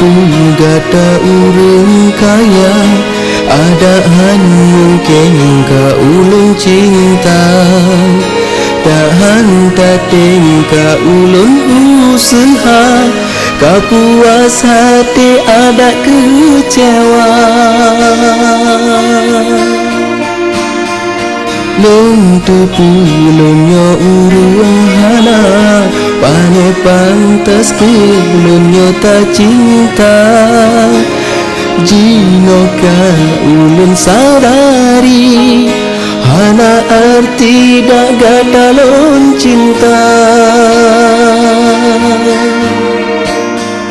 pun gata urung kaya, adahan mungkin ka ulun cinta, dahan tating ka ulun usaha, ka puas hati ada kecewa. Lung tu pulunyo urung hana, pane pantas pulunyo ta cinta. Jino ka ulun sadari, hana arti daga dalon cinta.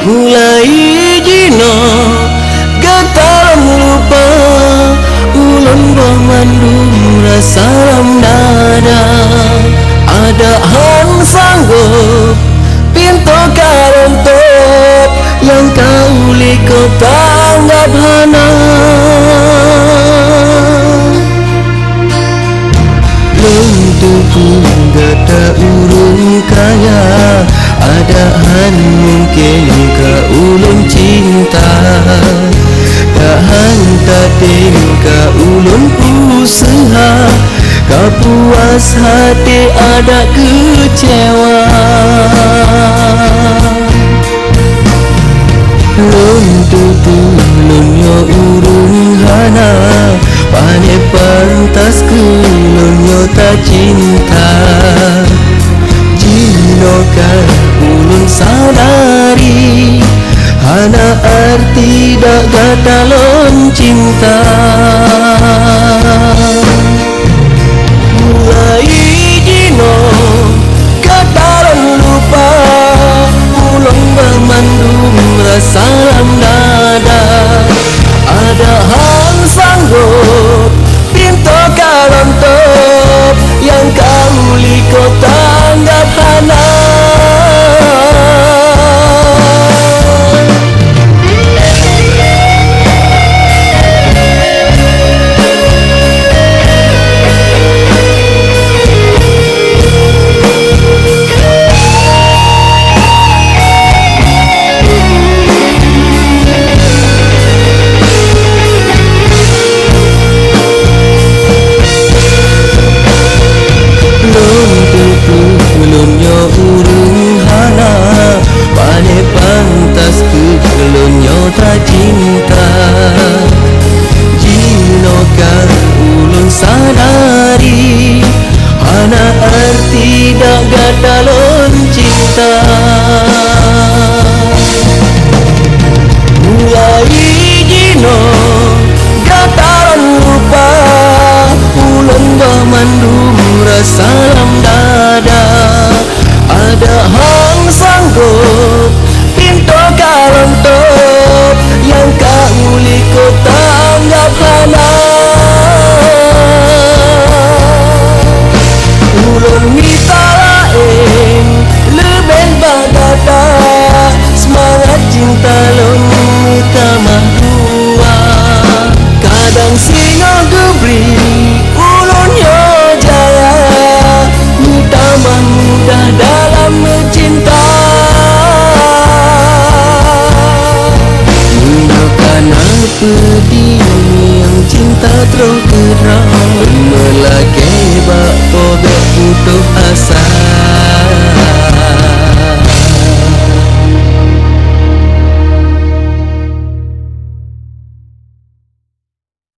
Mulai jino gatalan lupa, ulun bermandung salam nada, ada han sanggup pintu karontok yang kau liko tanggap hana. Lentuku gata urung kaya, ada han mungkin ka ulun cinta, dahan tating ka ulun usaha, ka puas hati ada kecewa. Lentuku lunyo urung hana, pane pantas kulunyo ta cinta. Jino ka ulun sadari, hana arti daga dalon cinta. Mulai jino gatalan lupa, ulun bermandung salam nada, ada han sanggup pintu karontok yang kau liko tanggap hana. Cinta jino ka ulun sadari, hana arti daga dalon cinta. Mulai jino gatalan lupa, ulun bermandung salam dada, ada hang sanggup pintu karontok yang kau liko